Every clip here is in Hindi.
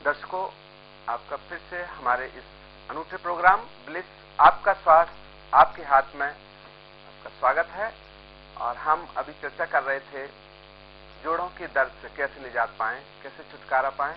दर्शकों, आपका फिर से हमारे इस अनूठे प्रोग्राम ब्लिस आपका स्वास्थ्य आपके हाथ में आपका स्वागत है। और हम अभी चर्चा कर रहे थे जोड़ों के दर्द से कैसे निजात पाएं, कैसे छुटकारा पाएं।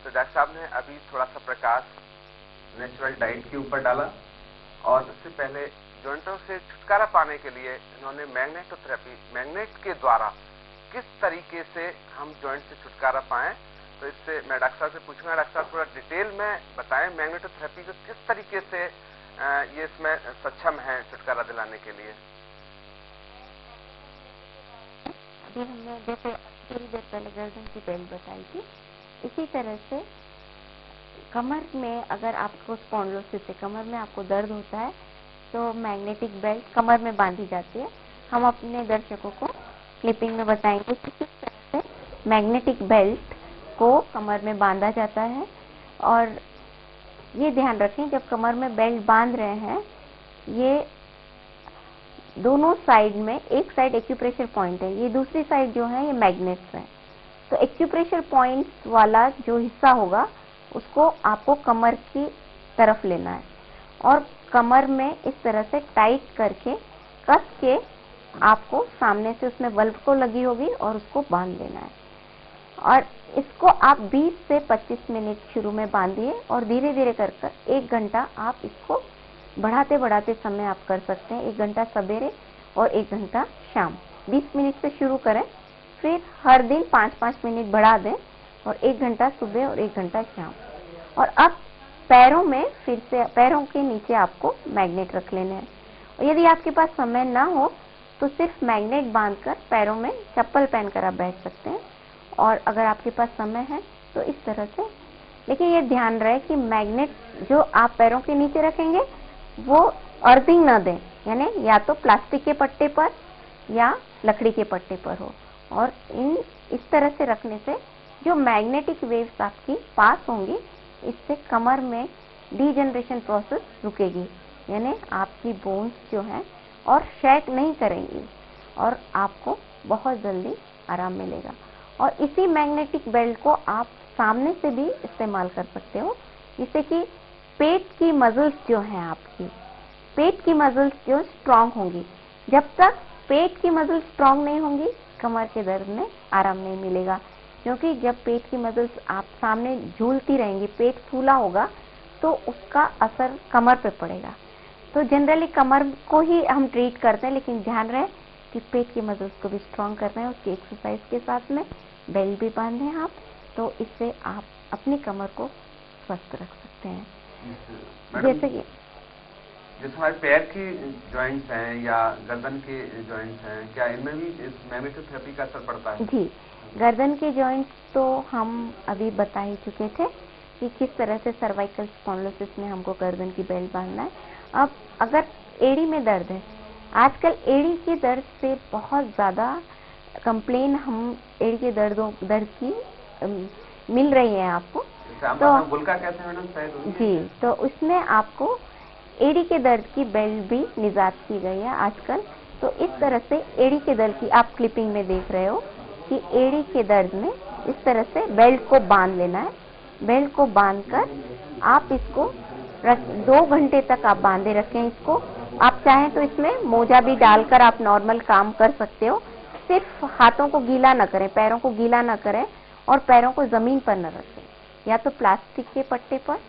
तो डॉक्टर साहब ने अभी थोड़ा सा प्रकाश नेचुरल डाइट के ऊपर डाला और उससे पहले जॉइंटों से छुटकारा पाने के लिए इन्होंने मैग्नेटोथेरेपी, मैग्नेट के द्वारा किस तरीके से हम जॉइंट से छुटकारा पाएं। तो इससे मैं डॉक्टर साहब से पूछूंगा, डॉक्टर साहब थोड़ा डिटेल में बताएं मैग्नेटोथेरेपी को किस तरीके से ये इसमें सक्षम है छुटकारा दिलाने के लिए। अभी हमने जैसे थोड़ी देर पहले गर्दन की बेल्ट बताई थी, इसी तरह से कमर में अगर आपको स्पॉन्डिलोसिस है, कमर में आपको दर्द होता है तो मैग्नेटिक बेल्ट कमर में बांधी जाती है। हम अपने दर्शकों को क्लिपिंग में बताएंगे कि किस तरह से मैग्नेटिक बेल्ट को कमर में बांधा जाता है। और ये ध्यान रखें, जब कमर में बेल्ट बांध रहे हैं, ये दोनों साइड में, एक साइड एक्यूप्रेशर पॉइंट है, ये दूसरी साइड जो है ये मैग्नेट्स है। तो एक्यूप्रेशर पॉइंट्स वाला जो हिस्सा होगा उसको आपको कमर की तरफ लेना है और कमर में इस तरह से टाइट करके कस के आपको सामने से उसमें बल्ब को लगी होगी और उसको बांध लेना है। और इसको आप 20 से 25 मिनट शुरू में बांधिए और धीरे धीरे कर 1 घंटा आप इसको बढ़ाते बढ़ाते समय आप कर सकते हैं। 1 घंटा सवेरे और 1 घंटा शाम। 20 मिनट से शुरू करें, फिर हर दिन 5-5 मिनट बढ़ा दें और 1 घंटा सुबह और 1 घंटा शाम। और अब पैरों में फिर से, पैरों के नीचे आपको मैग्नेट रख लेने हैं। और यदि आपके पास समय ना हो तो सिर्फ मैग्नेट बांधकर पैरों में चप्पल पहनकर आप बैठ सकते हैं। और अगर आपके पास समय है तो इस तरह से, लेकिन ये ध्यान रहे कि मैग्नेट जो आप पैरों के नीचे रखेंगे वो अर्थिंग ना दें, यानी या तो प्लास्टिक के पट्टे पर या लकड़ी के पट्टे पर हो। और इस तरह से रखने से जो मैग्नेटिक वेव्स आपकी पास होंगी, इससे कमर में डीजनरेशन प्रोसेस रुकेगी, यानी आपकी बोन्स जो है और शैक नहीं करेंगी और आपको बहुत जल्दी आराम मिलेगा। और इसी मैग्नेटिक बेल्ट को आप सामने से भी इस्तेमाल कर सकते हो, जिससे कि पेट की मसल्स जो हैं आपकी, पेट की मसल्स जो स्ट्रांग होंगी। जब तक पेट की मसल्स स्ट्रांग नहीं होंगी, कमर के दर्द में आराम नहीं मिलेगा। क्योंकि जब पेट की मसल्स आप सामने झूलती रहेंगी, पेट फूला होगा, तो उसका असर कमर पे पड़ेगा। तो जनरली कमर को ही हम ट्रीट करते हैं, लेकिन ध्यान रहे कि पेट की मसल्स को भी स्ट्रांग करना है। उसकी एक्सरसाइज के साथ में बेल्ट भी बांधे हैं आप, तो इससे आप अपनी कमर को स्वस्थ रख सकते हैं। जैसे कि जैसे हमारे पैर की जॉइंट्स हैं या गर्दन के जॉइंट्स हैं, क्या इनमें भी इस मैग्नेटोथेरेपी का असर पड़ता है? जी, गर्दन के जॉइंट्स तो हम अभी बता ही चुके थे कि किस तरह से सर्वाइकल स्पॉन्डिलोसिस में हमको गर्दन की बेल्ट बांधना है। अब अगर एड़ी में दर्द है, आजकल एड़ी के दर्द से बहुत ज़्यादा कंप्लेन हम एड़ी के दर्द की मिल रही है आपको। तो बुल्का कहते हैं मैडम शायद। जी, तो उसमें आपको एड़ी के दर्द की बेल्ट भी निजात की गई है आजकल। तो इस तरह से एड़ी के दर्द की आप क्लिपिंग में देख रहे हो कि एड़ी के दर्द में इस तरह से बेल्ट को बांध लेना है। बेल्ट को बांधकर आप इसको 2 घंटे तक आप बांधे रखें इसको। आप चाहें तो इसमें मोजा भी डालकर आप नॉर्मल काम कर सकते हो। सिर्फ हाथों को गीला न करें, पैरों को गीला न करें और पैरों को जमीन पर न रखें, या तो प्लास्टिक के पट्टे पर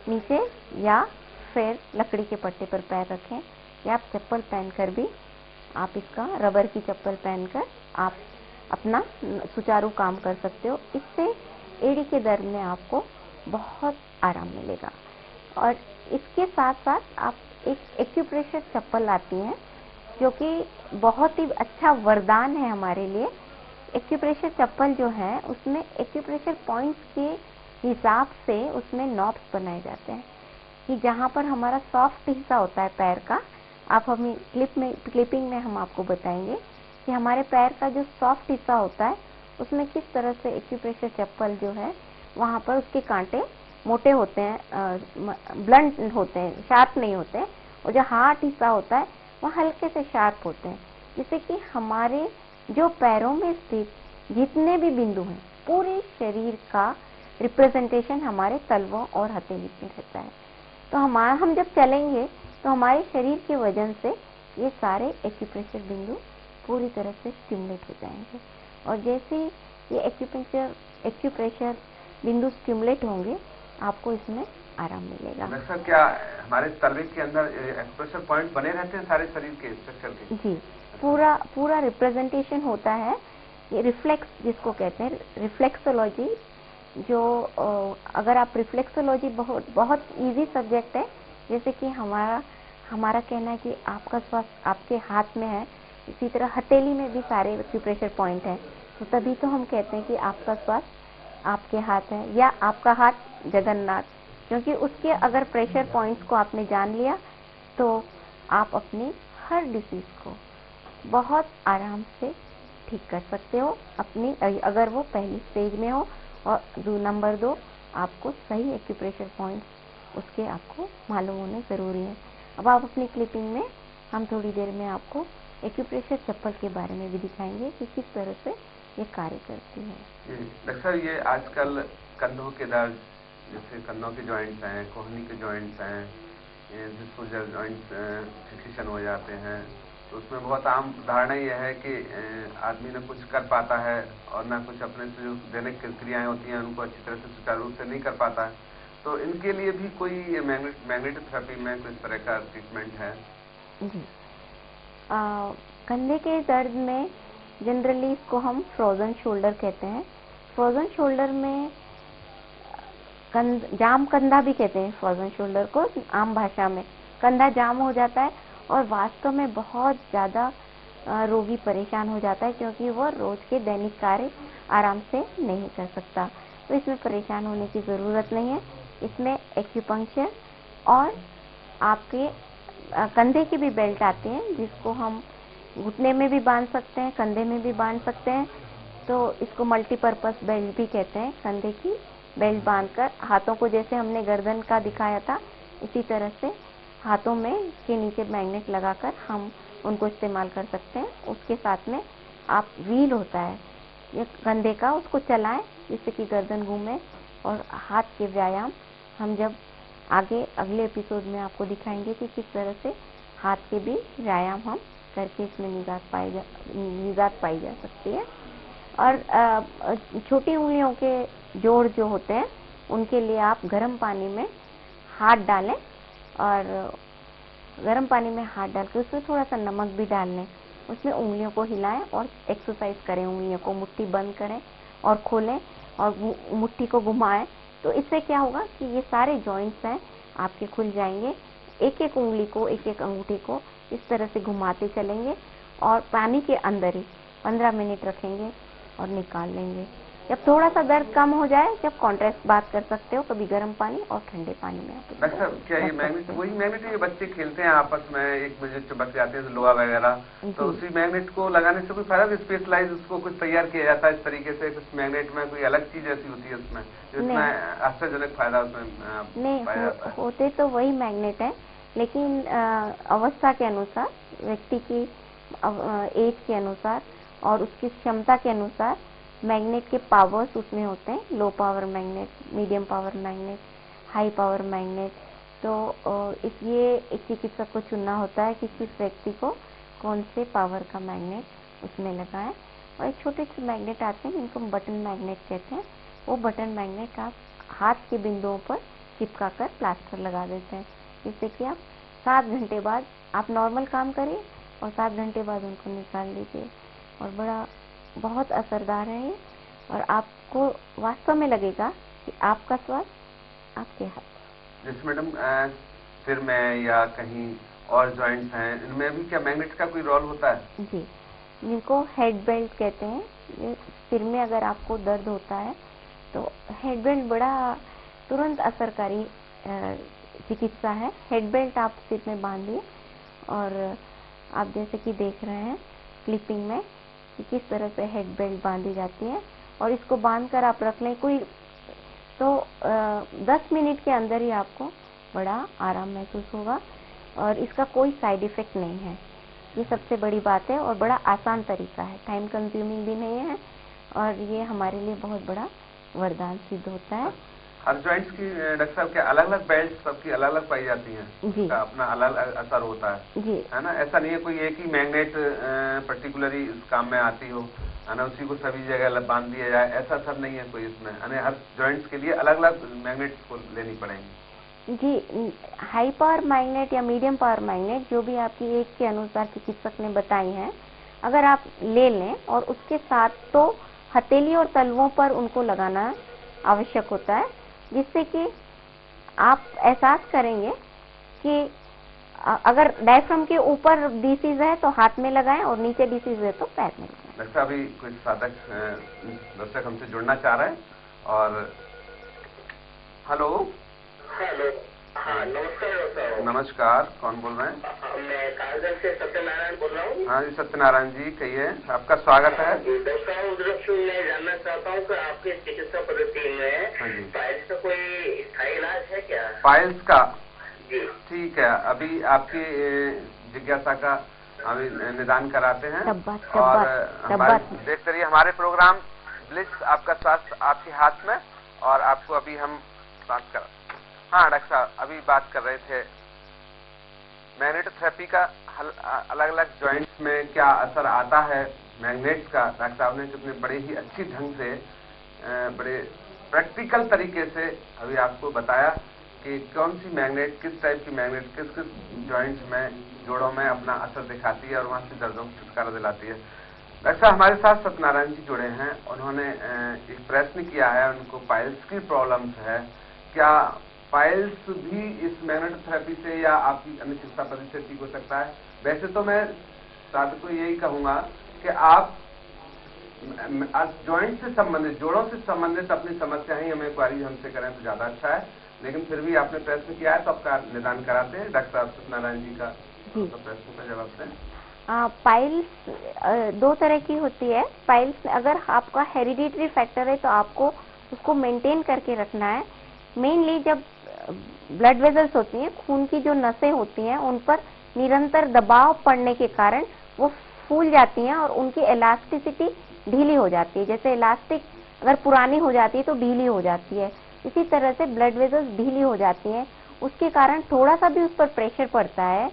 नीचे या फिर लकड़ी के पट्टे पर पैर रखें, या आप चप्पल पहनकर भी आप इसका, रबर की चप्पल पहनकर आप अपना सुचारू काम कर सकते हो। इससे एड़ी के दर्द में आपको बहुत आराम मिलेगा। और इसके साथ साथ आप एक एक्यूप्रेशर चप्पल आती हैं जो कि बहुत ही अच्छा वरदान है हमारे लिए। एक्यूप्रेशर चप्पल जो है उसमें एक्यूप्रेशर पॉइंट्स के हिसाब से उसमें नॉब्स बनाए जाते हैं कि जहाँ पर हमारा सॉफ्ट हिस्सा होता है पैर का, आप हमें क्लिपिंग में हम आपको बताएंगे कि हमारे पैर का जो सॉफ्ट हिस्सा होता है उसमें किस तरह से एक्यूप्रेशर चप्पल जो है वहाँ पर उसके कांटे मोटे होते हैं, ब्लंट होते हैं, शार्प नहीं होते हैं। और जो हार्ड हिस्सा होता है वह हल्के से शार्प होते हैं, जिससे कि हमारे जो पैरों में स्थित जितने भी बिंदु हैं पूरे शरीर का रिप्रेजेंटेशन हमारे तलवों और हथेली में रहता है। तो हम जब चलेंगे तो हमारे शरीर के वजन से ये सारे एक्यूप्रेशर बिंदु पूरी तरह से स्टिमुलेट हो जाएंगे, और जैसे ये एक्यूप्रेशर बिंदु स्टिमुलेट होंगे आपको इसमें आराम मिलेगा। डॉक्टर, क्या हमारे तलवे के अंदर एक्यूप्रेशर पॉइंट बने रहते हैं सारे शरीर के स्ट्रक्चर के? जी, पूरा रिप्रेजेंटेशन होता है। ये रिफ्लेक्स जिसको कहते हैं, रिफ्लेक्सोलॉजी, जो अगर आप रिफ्लेक्सोलॉजी बहुत इजी सब्जेक्ट है। जैसे कि हमारा कहना है कि आपका स्वास्थ्य आपके हाथ में है, इसी तरह हथेली में भी सारे एक्यूप्रेशर पॉइंट हैं। तो तभी तो हम कहते हैं कि आपका स्वास्थ्य आपके हाथ है, या आपका हाथ जगन्नाथ, क्योंकि उसके अगर प्रेशर पॉइंट्स को आपने जान लिया तो आप अपनी हर डिसीज को बहुत आराम से ठीक कर सकते हो अपनी, अगर वो पहली स्टेज में हो। और नंबर 2, आपको सही एक्यूप्रेशर पॉइंट्स उसके आपको मालूम होने ज़रूरी है। अब आप अपनी क्लिपिंग में हम थोड़ी देर में आपको एक्यूप्रेशर चप्पल के बारे में भी दिखाएंगे कि किस तरह से ये कार्य करती है। डॉक्टर, ये आजकल कंधों के दर्द, जैसे कंधों के जॉइंट्स हैं, कोहनी के जॉइंट्स हैं, जिसको जॉइंट्स फिक्सेशन हो जाते हैं, तो उसमें बहुत आम धारणा यह है कि आदमी न कुछ कर पाता है और ना कुछ अपने से जो दैनिक क्रियाएं होती हैं उनको अच्छी तरह से सुचारू रूप से नहीं कर पाता है। तो इनके लिए भी कोई मैग्नेटोथेरेपी में कोई तरह का ट्रीटमेंट है? जी, कंधे के दर्द में जनरली इसको हम फ्रोजन शोल्डर कहते हैं। फ्रोजन शोल्डर में जाम कंधा भी कहते हैं फ्रोजन शोल्डर को, आम भाषा में कंधा जाम हो जाता है और वास्तव में बहुत ज़्यादा रोगी परेशान हो जाता है, क्योंकि वो रोज के दैनिक कार्य आराम से नहीं कर सकता। तो इसमें परेशान होने की ज़रूरत नहीं है। इसमें एक्यूपंक्चर और आपके कंधे की भी बेल्ट आती हैं, जिसको हम घुटने में भी बांध सकते हैं, कंधे में भी बांध सकते हैं। तो इसको मल्टीपर्पस बेल्ट भी कहते हैं। कंधे की बेल्ट बांधकर हाथों को, जैसे हमने गर्दन का दिखाया था, इसी तरह से हाथों में के नीचे मैग्नेट लगाकर हम उनको इस्तेमाल कर सकते हैं। उसके साथ में आप व्हील होता है ये कंधे का, उसको चलाएं जिससे कि गर्दन घूमे। और हाथ के व्यायाम हम जब आगे अगले एपिसोड में आपको दिखाएंगे कि किस तरह से हाथ के भी व्यायाम हम करके इसमें निजात पाई जा सकती है। और छोटी उंगलियों के जोड़ जो होते हैं उनके लिए आप गर्म पानी में हाथ डालें, और गर्म पानी में हाथ डाल के उसमें थोड़ा सा नमक भी डाल लें, उसमें उंगलियों को हिलाएं और एक्सरसाइज करें। उंगलियों को मुट्ठी बंद करें और खोलें और मुट्ठी को घुमाएं। तो इससे क्या होगा कि ये सारे जॉइंट्स हैं आपके खुल जाएंगे। एक एक उंगली को, एक एक अंगूठे को इस तरह से घुमाते चलेंगे और पानी के अंदर ही 15 मिनट रखेंगे और निकाल लेंगे। जब थोड़ा सा दर्द कम हो जाए, जब कॉन्ट्रास्ट बात कर सकते हो, कभी गर्म पानी और ठंडे पानी में आप। डॉक्टर, क्या ये मैग्नेट वही मैग्नेट ये बच्चे खेलते हैं आपस में, एक मुझे चिपक जाते हैं लोहा वगैरह, तो उसी मैग्नेट को लगाने से कोई फायदा? स्पेशलाइज उसको कुछ तैयार किया जाता है इस तरीके से, कुछ मैग्नेट में कोई अलग चीज ऐसी होती है उसमें जिसमें आश्चर्यजनक फायदा उसमें नहीं होते तो वही मैग्नेट है, लेकिन अवस्था के अनुसार, व्यक्ति की एज के अनुसार और उसकी क्षमता के अनुसार मैग्नेट के पावर्स उसमें होते हैं। Low power magnet, medium power magnet, high power magnet. तो इसलिए एक चिकित्सक को चुनना होता है कि किस व्यक्ति को कौन से पावर का मैग्नेट उसमें लगाएं। और एक छोटे से मैग्नेट आते हैं जिनको बटन मैग्नेट कहते हैं। वो बटन मैग्नेट आप हाथ के बिंदुओं पर चिपका कर प्लास्टर लगा देते हैं, जिससे कि आप 7 घंटे बाद आप नॉर्मल काम करिए और 7 घंटे बाद उनको निकाल लीजिए। और बहुत असरदार है ये, और आपको वास्तव में लगेगा कि आपका स्वास्थ्य आपके हाथ। जैसे मैडम सिर में या कहीं और जॉइंट्स हैं, इनमें भी क्या मैग्नेट का कोई रोल होता है? जी, जिनको हेड बेल्ट कहते हैं। ये सिर में अगर आपको दर्द होता है तो हेड बेल्ट बड़ा तुरंत असरकारी चिकित्सा है। हेड बेल्ट आप सिर में बांधिए और आप जैसे कि देख रहे हैं क्लिपिंग में कि किस तरह से हेड बेल्ट बांधी जाती है, और इसको बांधकर आप रख लें कोई तो 10 मिनट के अंदर ही आपको बड़ा आराम महसूस होगा, और इसका कोई साइड इफेक्ट नहीं है। ये सबसे बड़ी बात है और बड़ा आसान तरीका है, टाइम कंज्यूमिंग भी नहीं है, और ये हमारे लिए बहुत बड़ा वरदान सिद्ध होता है। हर जॉइंट्स की डॉक्टर साहब के अलग अलग बेल्ट सबकी अलग अलग पाई जाती हैं, उसका अपना अलग असर होता है जी, है ना? ऐसा नहीं है कोई एक ही मैग्नेट पर्टिकुलरली इस काम में आती हो, है ना, उसी को सभी जगह बांध दिया जाए, ऐसा सब नहीं है कोई इसमें, यानी हर जॉइंट्स के लिए अलग अलग मैग्नेट्स को लेनी पड़ेंगी। जी, हाई पावर मैग्नेट या मीडियम पावर मैग्नेट जो भी आपकी एज के अनुसार चिकित्सक ने बताई हैं, अगर आप ले लें और उसके साथ तो हथेली और तलवों पर उनको लगाना आवश्यक होता है, जिससे कि आप एहसास करेंगे कि अगर डायफ्राम के ऊपर डिसीज है तो हाथ में लगाएं और नीचे डिसीज है तो पैर में लगाएं। डॉक्टर अभी कुछ साधक दर्शक हमसे जुड़ना चाह रहे हैं और हेलो हेलो, हाँ नमस्कार। नमस्कार, कौन बोल रहे हैं? मैं कालगंज से सत्यनारायण बोल रहा हूँ। हाँ जी सत्यनारायण जी, कहिए, आपका स्वागत है। डॉक्टर मैं जानना चाहता हूँ कि आपके चिकित्सा पद्धति में पाइल्स का कोई स्थायी इलाज है क्या? पाइल्स का? जी ठीक है, अभी आपकी जिज्ञासा का अभी निदान कराते हैं और देखते रहिए हमारे प्रोग्राम ब्लिस आपका स्वास्थ्य आपके हाथ में, और आपको अभी हम बात कर, हाँ डॉक्टर साहब अभी बात कर रहे थे मैग्नेटोथेरेपी का अलग अलग जॉइंट्स में क्या असर आता है मैग्नेट्स का। डॉक्टर साहब ने कितने बड़े ही अच्छी ढंग से बड़े प्रैक्टिकल तरीके से अभी आपको बताया कि कौन सी मैग्नेट, किस टाइप की मैग्नेट किस किस जॉइंट्स में, जोड़ों में अपना असर दिखाती है और वहां से दर्दों को छुटकारा दिलाती है। डॉक्टर साहब हमारे साथ सत्यनारायण जी जुड़े हैं, उन्होंने एक प्रश्न किया है, उनको पाइल्स की प्रॉब्लम्स है, क्या पाइल्स भी इस मैग्नेटोथेरेपी से या आपकी अन्य चिकित्सा पद्धति से ठीक हो सकता है? वैसे तो मैं साथ को यही कहूंगा कि आप जॉइंट से संबंधित, जोड़ों से संबंधित अपनी समस्या ही हमें क्वारी हमसे करें तो ज्यादा अच्छा है, लेकिन फिर भी आपने प्रश्न किया है तो आपका निदान कराते हैं। डॉक्टर साहब सत्यनारायण जी का प्रश्न का जवाब दें। पाइल्स दो तरह की होती है। पाइल्स अगर आपका हेरिडिटरी फैक्टर है तो आपको उसको मेंटेन करके रखना है। मेनली जब ब्लड वेजल्स होती हैं, खून की जो नसें होती हैं, उन पर निरंतर दबाव पड़ने के कारण वो फूल जाती हैं और उनकी इलास्टिसिटी ढीली हो जाती है। जैसे इलास्टिक अगर पुरानी हो जाती है तो ढीली हो जाती है, इसी तरह से ब्लड वेजल्स ढीली हो जाती हैं। उसके कारण थोड़ा सा भी उस पर प्रेशर पड़ता है,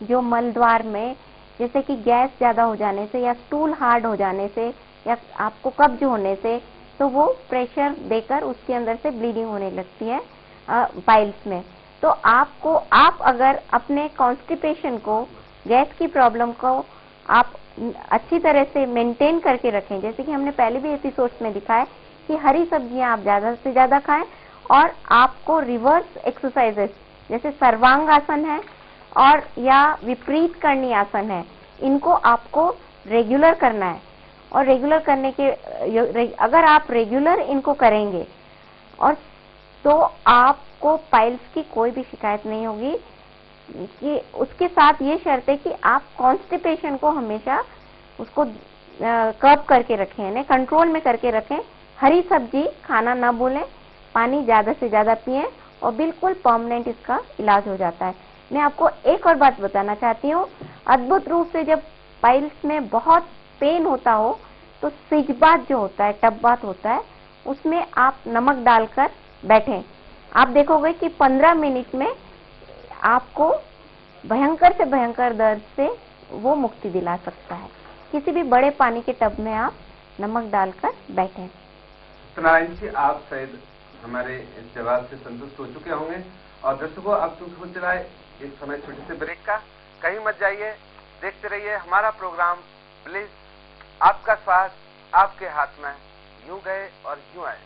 जो मलद्वार में, जैसे कि गैस ज्यादा हो जाने से या स्टूल हार्ड हो जाने से या आपको कब्ज होने से, तो वो प्रेशर देकर उसके अंदर से ब्लीडिंग होने लगती है पाइल्स में। तो आप अगर अपने कॉन्स्टिपेशन को, गैस की प्रॉब्लम को आप अच्छी तरह से मेंटेन करके रखें, जैसे कि हमने पहले भी एपिसोड्स में दिखाया कि हरी सब्जियां आप ज्यादा से ज्यादा खाएं, और आपको रिवर्स एक्सरसाइजेस जैसे सर्वांगासन है और या विपरीत करणी आसन है, इनको आपको रेगुलर करना है। और रेगुलर करने के अगर आप रेगुलर इनको करेंगे और तो आपको पाइल्स की कोई भी शिकायत नहीं होगी। कि उसके साथ ये शर्त है कि आप कॉन्स्टिपेशन को हमेशा उसको कर्ब करके रखें, यानी कंट्रोल में करके रखें। हरी सब्जी खाना ना भूलें, पानी ज्यादा से ज्यादा पिएं और बिल्कुल परमानेंट इसका इलाज हो जाता है। मैं आपको एक और बात बताना चाहती हूँ, अद्भुत रूप से जब पाइल्स में बहुत पेन होता हो तो सिजबात जो होता है, टब बात होता है, उसमें आप नमक डालकर बैठें। आप देखोगे कि 15 मिनट में आपको भयंकर से भयंकर दर्द से वो मुक्ति दिला सकता है। किसी भी बड़े पानी के टब में आप नमक डालकर बैठें। सत्यनारायण जी, आप शायद हमारे इस जवाब से संतुष्ट हो चुके होंगे, और दर्शकों अब चूंकि हो चला है इस समय छोटे से ब्रेक का, कहीं मत जाइए, देखते रहिए हमारा प्रोग्राम ब्लिस आपका स्वास्थ्य आपके हाथ में। यूं गए और यूं आए।